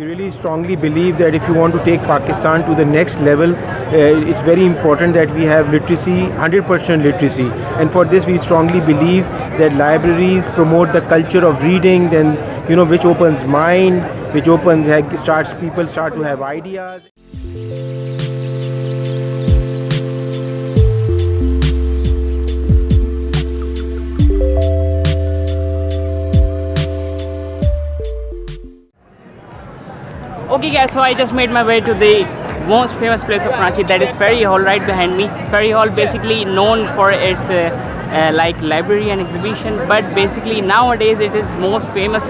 We really strongly believe that if you want to take Pakistan to the next level, it's very important that we have literacy, 100% literacy. And for this, we strongly believe that libraries promote the culture of reading, then which opens mind, which opens people start to have ideas. Okay guys, so I just made my way to the most famous place of Karachi, that is Ferry Hall right behind me. Ferry Hall basically known for its like library and exhibition, but basically nowadays it is most famous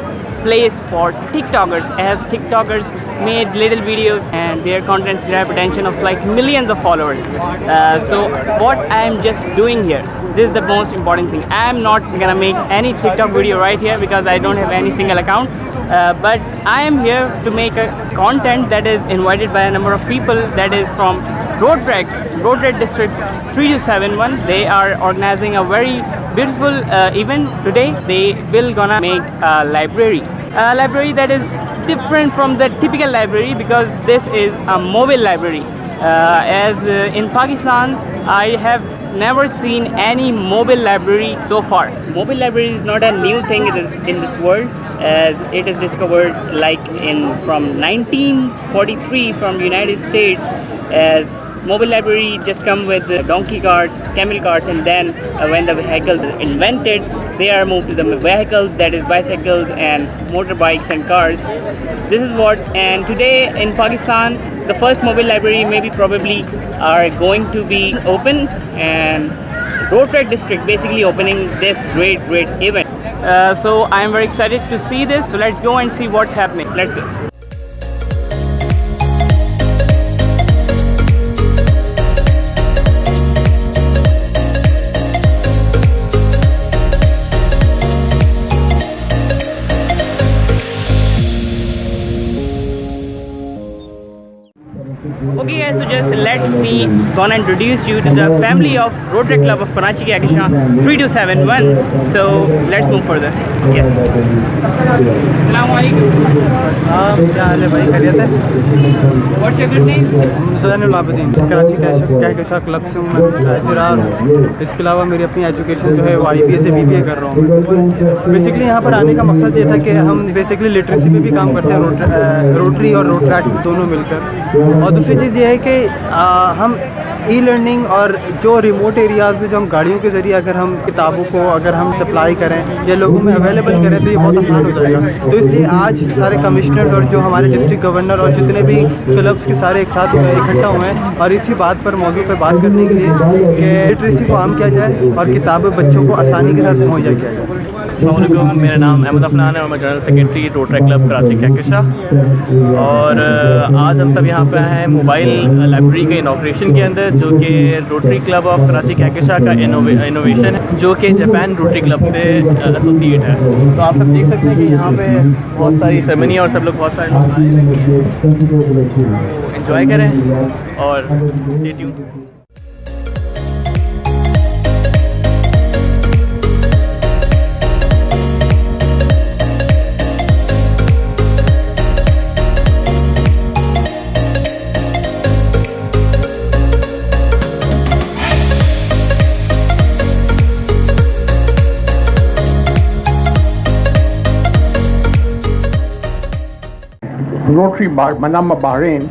place for TikTokers, as TikTokers made little videos and their contents grab attention of like millions of followers. So what I am just doing here, this is the most important thing. I am not gonna make any TikTok video right here because I don't have any single account. But I am here to make a content that is invited by a number of people, that is from Road Trek District 3271. They are organizing a very beautiful event today. They will gonna make a library that is different from the typical library because this is a mobile library. In Pakistan, I have never seen any mobile library so far. Mobile library is not a new thing in this world, as it is discovered like from 1943 from United States, as mobile library just come with donkey carts, camel carts, and then when the vehicles invented, they are moved to the vehicle, that is bicycles and motorbikes and cars. This is what, and today in Pakistan the first mobile library probably are going to be open, and Road Trek District basically opening this great event. So I am very excited to see this, so let's go and see what's happening. Let's go. Okay guys, so just let me gonna introduce you to the family of Road Trek Club of Karachi Kakisha 3271. So let's move further. Yes. Assalamualaikum. What's your good name? Karachi Kahkasha club से मैं इजरार हूँ। इसके अलावा मेरी अपनी education जो है वो IBA से BBA कर रहा हूँ। बेसिकली यहाँ पर आने का मकसद ये था कि हम बेसिकली लिटरेसी पे भी काम करते हैं, रोटरी और रोड ट्रैक दोनों मिलकर। और दूसरी चीज़ ये है कि हम ई-लर्निंग और जो रिमोट एरियाज़ में जो हम गाड़ियों के ज़रिए अगर हम किताबों को अगर हम सप्लाई करें या लोगों में अवेलेबल करें तो ये बहुत आसान हो जाएगा। तो इसलिए आज सारे कमिश्नर और जो हमारे डिस्ट्रिक्ट गवर्नर और जितने भी क्लब्स के सारे एक साथ इकट्ठा हुए हैं और इसी बात पर मौजू पर बात करने के लिए कि लिटरेसी को आम किया जाए और किताबें बच्चों को आसानी के साथ मुहैया किया जाए। अस्सलामुअलैकुम, मेरा नाम अहमद अफनान है और मैं general secretary road track club Karachi Kahkasha. और आज हम सब यहाँ पे हैं मोबाइल लाइब्रेरी के इनॉग्रेशन के अंदर, जो कि rotary club of Karachi Kahkasha का इनोवेशन है, जो कि जापान रोटरी क्लब से एसोसिएट है। तो आप सब देख सकते हैं कि यहाँ पे बहुत सारी सेरेमनी और सब लोग बहुत सारे लोग आए हैं। एंजॉय करें और stay tuned. Rotary Manama Bahrain,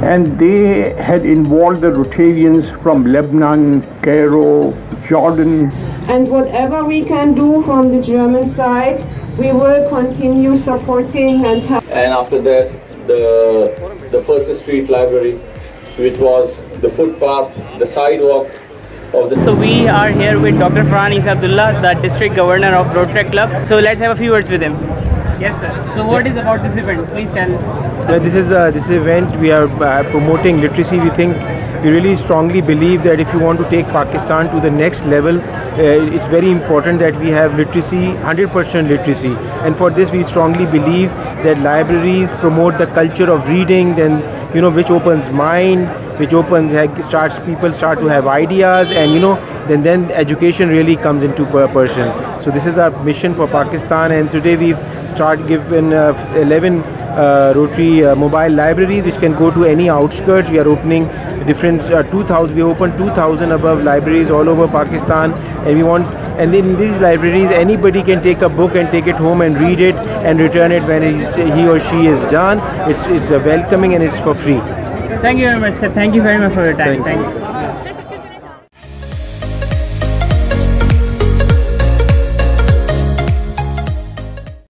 and they had involved the Rotarians from Lebanon, Cairo, Jordan. And whatever we can do from the German side, we will continue supporting and help. And after that, the first street library, which was the footpath, the sidewalk of the... So we are here with Dr. Farhan Isa Abdullah, the district governor of Road Trek Club. So let's have a few words with him. Yes sir. So what is about this event? Please tell. This event we are promoting literacy. We really strongly believe that if you want to take Pakistan to the next level, it's very important that we have literacy, 100% literacy. And for this we strongly believe that libraries promote the culture of reading, then which opens mind, which opens people start to have ideas, and then education really comes into person. So this is our mission for Pakistan, and today we've start giving 11 Rotary mobile libraries which can go to any outskirts. We are opening different 2,000. We opened 2,000 above libraries all over Pakistan, and we want. And in these libraries, anybody can take a book and take it home and read it and return it when he or she is done. It's welcoming and it's for free. Thank you very much, sir. Thank you very much for your time. Thank you.